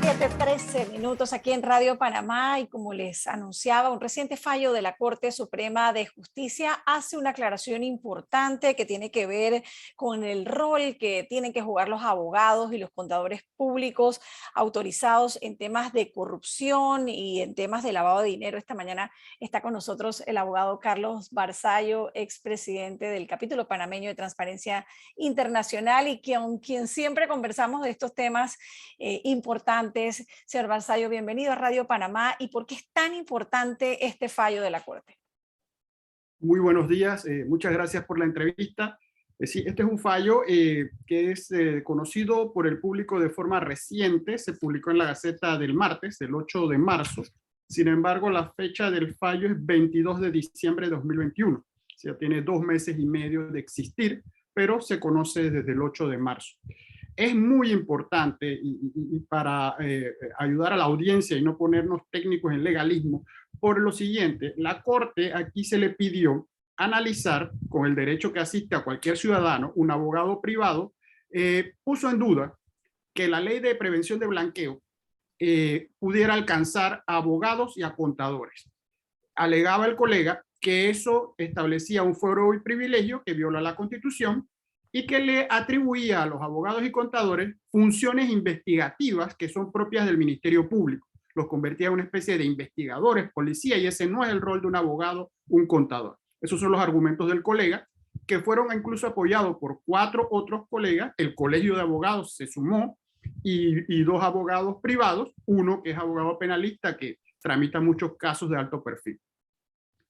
7:13 aquí en Radio Panamá y como les anunciaba, un reciente fallo de la Corte Suprema de Justicia hace una aclaración importante que tiene que ver con el rol que tienen que jugar los abogados y los contadores públicos autorizados en temas de corrupción y en temas de lavado de dinero. Esta mañana está con nosotros el abogado Carlos Barzallo, expresidente del capítulo panameño de Transparencia Internacional y con quien siempre conversamos de estos temas importantes. Señor Barzallo, bienvenido a Radio Panamá. ¿Y por qué es tan importante este fallo de la Corte? Muy buenos días, muchas gracias por la entrevista. Sí, este es un fallo que es conocido por el público de forma reciente, se publicó en la Gaceta del martes, el 8 de marzo. Sin embargo, la fecha del fallo es 22 de diciembre de 2021, o sea, tiene 2 meses y medio de existir, pero se conoce desde el 8 de marzo. Es muy importante y para ayudar a la audiencia y no ponernos técnicos en legalismo, por lo siguiente, la Corte aquí se le pidió analizar, con el derecho que asiste a cualquier ciudadano, un abogado privado, puso en duda que la ley de prevención de blanqueo pudiera alcanzar a abogados y a contadores. Alegaba el colega que eso establecía un fuero y privilegio que viola la Constitución y que le atribuía a los abogados y contadores funciones investigativas que son propias del Ministerio Público. Los convertía en una especie de investigadores, policía, y ese no es el rol de un abogado, un contador. Esos son los argumentos del colega, que fueron incluso apoyados por 4 otros colegas. El Colegio de Abogados se sumó y 2 abogados privados, uno que es abogado penalista que tramita muchos casos de alto perfil.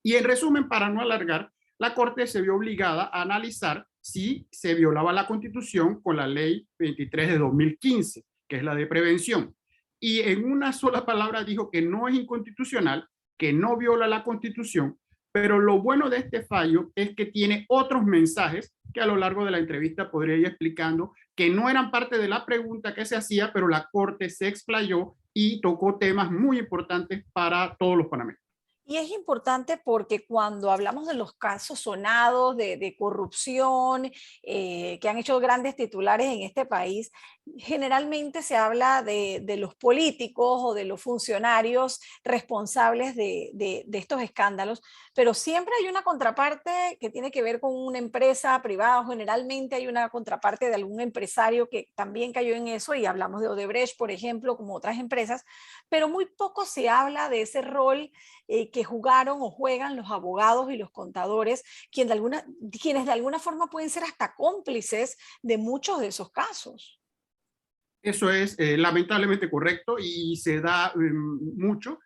Y en resumen, para no alargar, la Corte se vio obligada a analizar si se violaba la Constitución con la Ley 23 de 2015, que es la de prevención. Y en una sola palabra dijo que no es inconstitucional, que no viola la Constitución, pero lo bueno de este fallo es que tiene otros mensajes que a lo largo de la entrevista podría ir explicando, que no eran parte de la pregunta que se hacía, pero la Corte se explayó y tocó temas muy importantes para todos los panameños. Y es importante porque cuando hablamos de los casos sonados de corrupción que han hecho grandes titulares en este país, generalmente se habla de los políticos o de los funcionarios responsables de estos escándalos, pero siempre hay una contraparte que tiene que ver con una empresa privada, o generalmente hay una contraparte de algún empresario que también cayó en eso, y hablamos de Odebrecht, por ejemplo, como otras empresas, pero muy poco se habla de ese rol que jugaron o juegan los abogados y los contadores, quienes de alguna forma pueden ser hasta cómplices de muchos de esos casos. Eso es lamentablemente correcto y se da mucho.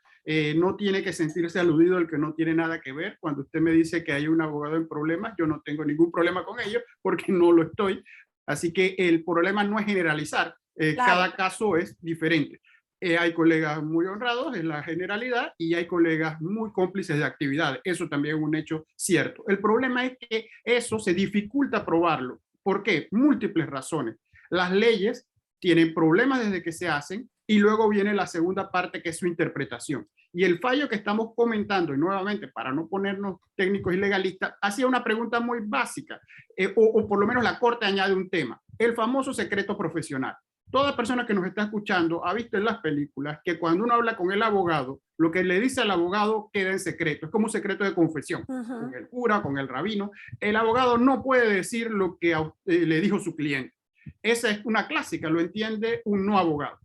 No tiene que sentirse aludido el que no tiene nada que ver. Cuando usted me dice que hay un abogado en problemas, yo no tengo ningún problema con ello porque no lo estoy. Así que el problema no es generalizar. Claro. Cada caso es diferente. Hay colegas muy honrados en la generalidad y hay colegas muy cómplices de actividades. Eso también es un hecho cierto. El problema es que eso se dificulta probarlo. ¿Por qué? Múltiples razones. Las leyes tienen problemas desde que se hacen y luego viene la segunda parte que es su interpretación. Y el fallo que estamos comentando, y nuevamente para no ponernos técnicos y legalistas, hacía una pregunta muy básica, o por lo menos la Corte añade un tema, el famoso secreto profesional. Toda persona que nos está escuchando ha visto en las películas que cuando uno habla con el abogado, lo que le dice al abogado queda en secreto, es como un secreto de confesión, con el cura, con el rabino. El abogado no puede decir lo que le dijo su cliente. Esa es una clásica, lo entiende un no abogado.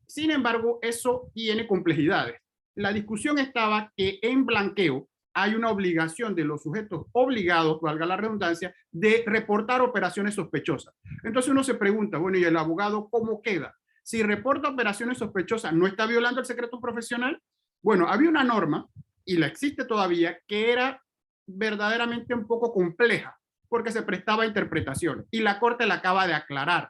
Sin embargo, eso tiene complejidades. La discusión estaba que en blanqueo hay una obligación de los sujetos obligados, valga la redundancia, de reportar operaciones sospechosas. Entonces uno se pregunta, bueno, ¿y el abogado cómo queda? Si reporta operaciones sospechosas, ¿no está violando el secreto profesional? Bueno, había una norma, y la existe todavía, que era verdaderamente un poco compleja, porque se prestaba a interpretaciones, y la Corte la acaba de aclarar,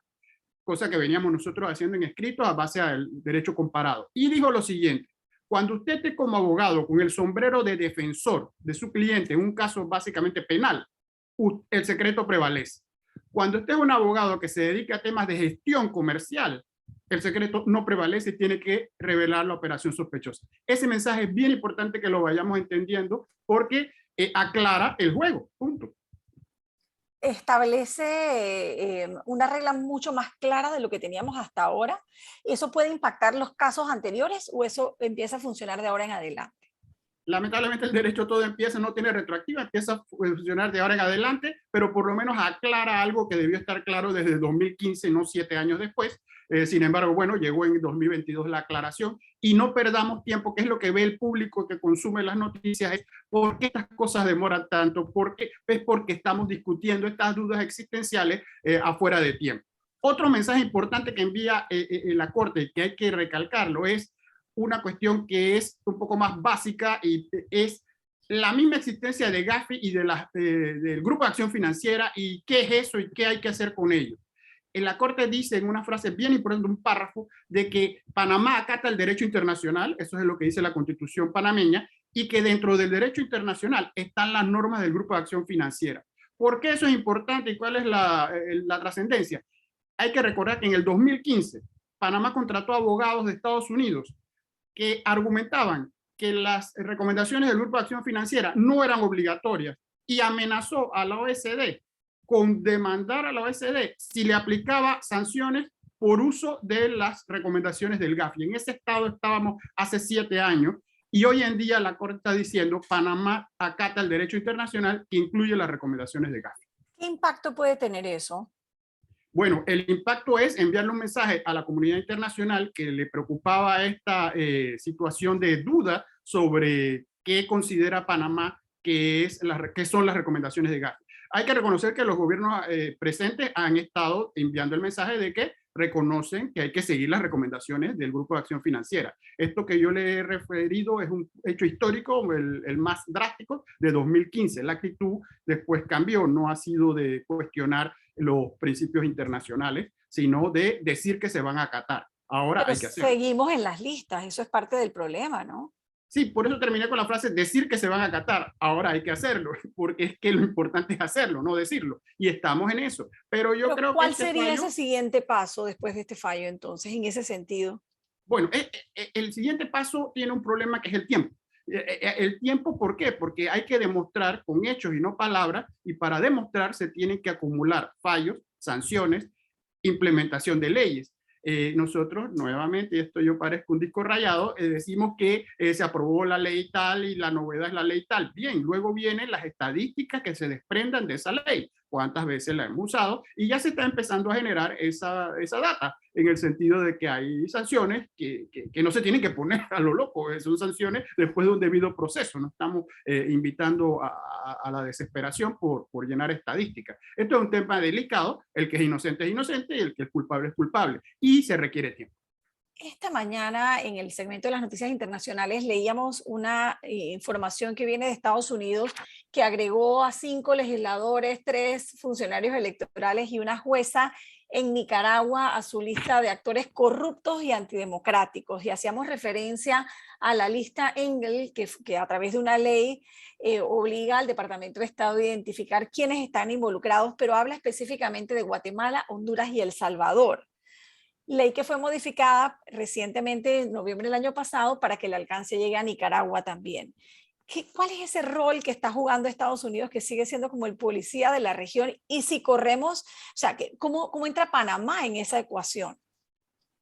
cosa que veníamos nosotros haciendo en escrito a base del derecho comparado. Y dijo lo siguiente: cuando usted esté como abogado con el sombrero de defensor de su cliente en un caso básicamente penal, el secreto prevalece. Cuando usted es un abogado que se dedica a temas de gestión comercial, el secreto no prevalece y tiene que revelar la operación sospechosa. Ese mensaje es bien importante que lo vayamos entendiendo porque aclara el juego, punto. establece una regla mucho más clara de lo que teníamos hasta ahora. ¿Eso puede impactar los casos anteriores o eso empieza a funcionar de ahora en adelante? Lamentablemente el derecho todo empieza, no tiene retroactiva, empieza a funcionar de ahora en adelante, pero por lo menos aclara algo que debió estar claro desde 2015, no 7 años después. Sin embargo, bueno, llegó en 2022 la aclaración y no perdamos tiempo, que es lo que ve el público que consume las noticias, es por qué estas cosas demoran tanto, es porque estamos discutiendo estas dudas existenciales afuera de tiempo. Otro mensaje importante que envía la Corte y que hay que recalcarlo es una cuestión que es un poco más básica y es la misma existencia de Gafi y del Grupo de Acción Financiera y qué es eso y qué hay que hacer con ello. En la Corte dice en una frase bien importante, un párrafo, de que Panamá acata el derecho internacional, eso es lo que dice la Constitución panameña, y que dentro del derecho internacional están las normas del Grupo de Acción Financiera. ¿Por qué eso es importante y cuál es la trascendencia? Hay que recordar que en el 2015 Panamá contrató abogados de Estados Unidos que argumentaban que las recomendaciones del Grupo de Acción Financiera no eran obligatorias y amenazó a la OECD con demandar a la OECD si le aplicaba sanciones por uso de las recomendaciones del GAFI. En ese estado estábamos hace 7 años y hoy en día la Corte está diciendo Panamá acata el derecho internacional que incluye las recomendaciones de GAFI. ¿Qué impacto puede tener eso? Bueno, el impacto es enviarle un mensaje a la comunidad internacional que le preocupaba esta situación de duda sobre qué considera Panamá que son las recomendaciones de Gafi. Hay que reconocer que los gobiernos presentes han estado enviando el mensaje de que reconocen que hay que seguir las recomendaciones del Grupo de Acción Financiera. Esto que yo le he referido es un hecho histórico, el más drástico de 2015. La actitud después cambió, no ha sido de cuestionar los principios internacionales, sino de decir que se van a acatar. Ahora Pero hay que hacerlo. seguimos en las listas, eso es parte del problema, ¿no? Sí, por eso terminé con la frase decir que se van a acatar. Ahora hay que hacerlo, porque es que lo importante es hacerlo, no decirlo. Y estamos en eso. Pero yo Pero creo que ¿cuál este sería ese fallo, siguiente paso después de este fallo entonces, en ese sentido? bueno, el siguiente paso tiene un problema que es el tiempo. El tiempo, ¿por qué? Porque hay que demostrar con hechos y no palabras, y para demostrar se tienen que acumular fallos, sanciones, implementación de leyes. Nosotros, nuevamente, y esto yo parezco un disco rayado, decimos que se aprobó la ley tal y la novedad es la ley tal. Bien, luego vienen las estadísticas que se desprendan de esa ley, cuántas veces la hemos usado, y ya se está empezando a generar esa data, en el sentido de que hay sanciones que no se tienen que poner a lo loco, son sanciones después de un debido proceso, no estamos invitando a la desesperación por llenar estadísticas. Esto es un tema delicado, el que es inocente y el que es culpable, y se requiere tiempo. Esta mañana en el segmento de las noticias internacionales leíamos una información que viene de Estados Unidos que agregó a 5 legisladores, 3 funcionarios electorales y una jueza en Nicaragua a su lista de actores corruptos y antidemocráticos. Y hacíamos referencia a la lista Engel, que a través de una ley obliga al Departamento de Estado a identificar quiénes están involucrados, pero habla específicamente de Guatemala, Honduras y El Salvador. Ley que fue modificada recientemente en noviembre del año pasado para que el alcance llegue a Nicaragua también. ¿Cuál es ese rol que está jugando Estados Unidos, que sigue siendo como el policía de la región? Y si corremos, o sea, ¿cómo entra Panamá en esa ecuación?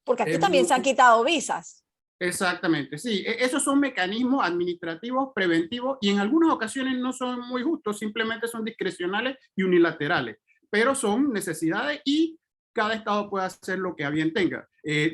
Porque aquí también se han quitado visas. Exactamente, sí. Esos son mecanismos administrativos preventivos y en algunas ocasiones no son muy justos, simplemente son discrecionales y unilaterales, pero son necesidades y cada estado puede hacer lo que a bien tenga.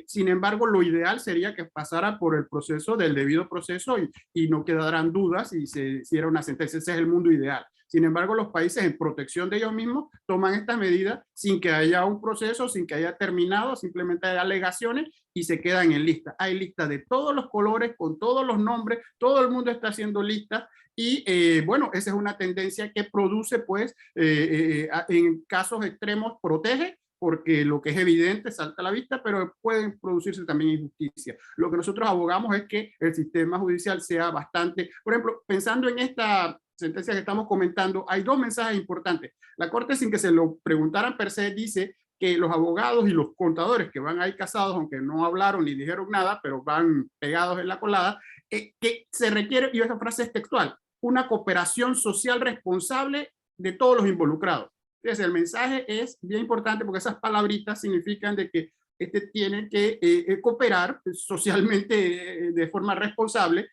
Sin embargo, lo ideal sería que pasara por el proceso del debido proceso y no quedaran dudas y se hiciera una sentencia. Ese es el mundo ideal. Sin embargo, los países en protección de ellos mismos toman estas medidas sin que haya un proceso, sin que haya terminado, simplemente hay alegaciones y se quedan en lista. Hay listas de todos los colores, con todos los nombres, todo el mundo está haciendo listas y bueno, esa es una tendencia que produce pues en casos extremos protege porque lo que es evidente salta a la vista, pero pueden producirse también injusticia. Lo que nosotros abogamos es que el sistema judicial sea bastante, por ejemplo, pensando en esta sentencia que estamos comentando, hay 2 mensajes importantes. La Corte, sin que se lo preguntaran per se, dice que los abogados y los contadores que van ahí casados, aunque no hablaron ni dijeron nada, pero van pegados en la colada, que se requiere, y esa frase es textual, una cooperación social responsable de todos los involucrados. Entonces, el mensaje es bien importante porque esas palabritas significan de que tiene que cooperar socialmente de forma responsable,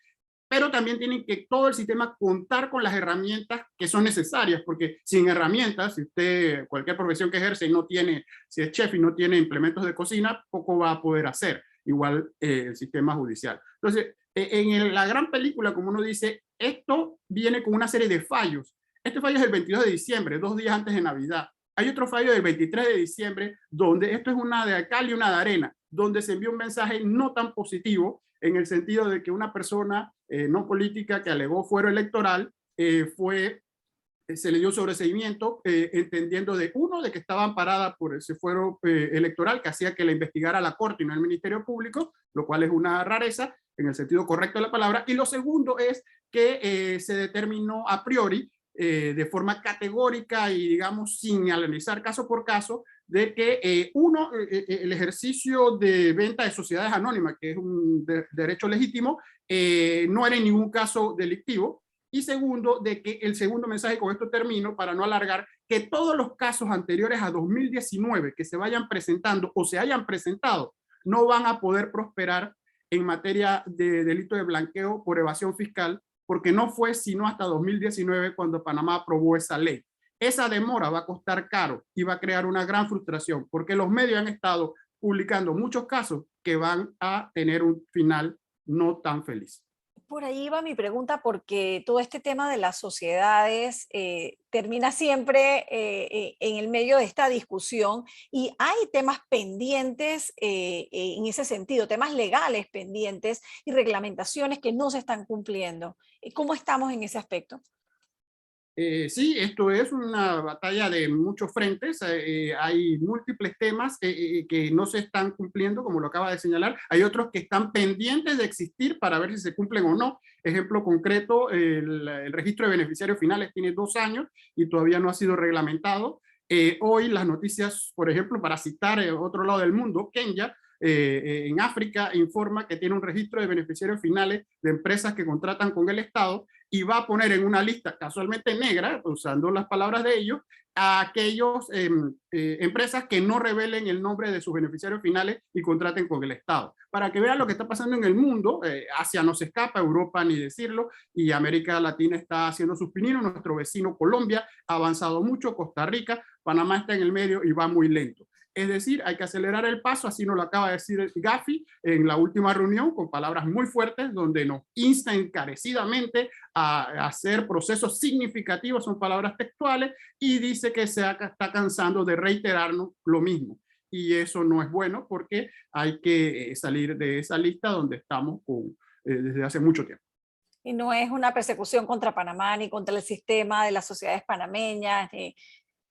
pero también tienen que todo el sistema contar con las herramientas que son necesarias, porque sin herramientas, si usted, cualquier profesión que ejerce y no tiene, si es chef y no tiene implementos de cocina, poco va a poder hacer, igual el sistema judicial. Entonces, en la gran película, como uno dice, esto viene con una serie de fallos. Este fallo es el 22 de diciembre, 2 días antes de Navidad. Hay otro fallo del 23 de diciembre, donde esto es una de cal y una de arena, donde se envió un mensaje no tan positivo, en el sentido de que una persona no política que alegó fuero electoral se le dio sobreseimiento, entendiendo de que estaba amparada por ese fuero electoral que hacía que la investigara la Corte y no el Ministerio Público, lo cual es una rareza en el sentido correcto de la palabra. Y lo segundo es que se determinó a priori, de forma categórica y digamos sin analizar caso por caso, de que el ejercicio de venta de sociedades anónimas, que es un derecho legítimo, no era en ningún caso delictivo. Y segundo, de que el segundo mensaje, con esto termino para no alargar, que todos los casos anteriores a 2019 que se vayan presentando o se hayan presentado no van a poder prosperar en materia de delito de blanqueo por evasión fiscal, porque no fue sino hasta 2019 cuando Panamá aprobó esa ley. Esa demora va a costar caro y va a crear una gran frustración, porque los medios han estado publicando muchos casos que van a tener un final no tan feliz. Por ahí va mi pregunta, porque todo este tema de las sociedades termina siempre en el medio de esta discusión, y hay temas pendientes en ese sentido, temas legales pendientes y reglamentaciones que no se están cumpliendo. ¿Cómo estamos en ese aspecto? Sí, esto es una batalla de muchos frentes. Hay múltiples temas que no se están cumpliendo, como lo acaba de señalar. Hay otros que están pendientes de existir para ver si se cumplen o no. Ejemplo concreto, el registro de beneficiarios finales tiene 2 años y todavía no ha sido reglamentado. Hoy las noticias, por ejemplo, para citar otro lado del mundo, Kenia, en África, informa que tiene un registro de beneficiarios finales de empresas que contratan con el Estado, y va a poner en una lista casualmente negra, usando las palabras de ellos, a aquellos empresas que no revelen el nombre de sus beneficiarios finales y contraten con el Estado. Para que vean lo que está pasando en el mundo, Asia no se escapa, Europa ni decirlo, y América Latina está haciendo sus pininos. Nuestro vecino Colombia ha avanzado mucho, Costa Rica, Panamá está en el medio y va muy lento. Es decir, hay que acelerar el paso, así nos lo acaba de decir Gafi en la última reunión, con palabras muy fuertes, donde nos insta encarecidamente a hacer procesos significativos, son palabras textuales, y dice que se está cansando de reiterarnos lo mismo. Y eso no es bueno, porque hay que salir de esa lista donde estamos desde hace mucho tiempo. Y no es una persecución contra Panamá ni contra el sistema de las sociedades panameñas,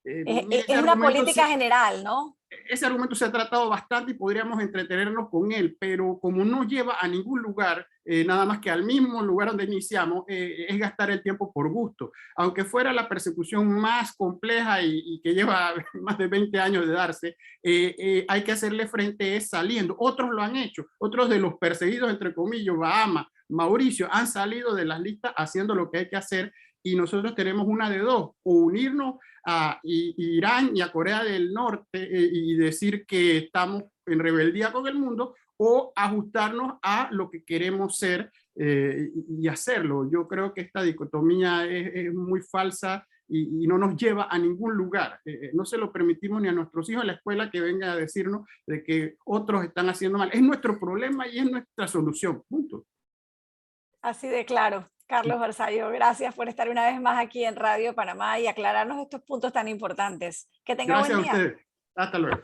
es una política general, ¿no? Ese argumento se ha tratado bastante y podríamos entretenernos con él, pero como no lleva a ningún lugar, nada más que al mismo lugar donde iniciamos, es gastar el tiempo por gusto. Aunque fuera la persecución más compleja y que lleva más de 20 años de darse, hay que hacerle frente saliendo. Otros lo han hecho, otros de los perseguidos, entre comillas, Bahama, Mauricio, han salido de las listas haciendo lo que hay que hacer, y nosotros tenemos una de dos: o unirnos a Irán y a Corea del Norte y decir que estamos en rebeldía con el mundo, o ajustarnos a lo que queremos ser y hacerlo. Yo creo que esta dicotomía es muy falsa y no nos lleva a ningún lugar. No se lo permitimos ni a nuestros hijos en la escuela que vengan a decirnos de que otros están haciendo mal. Es nuestro problema y es nuestra solución. Punto. Así de claro. Carlos Barzallo, gracias por estar una vez más aquí en Radio Panamá y aclararnos estos puntos tan importantes. Que tenga buen día. Gracias a ustedes. Hasta luego.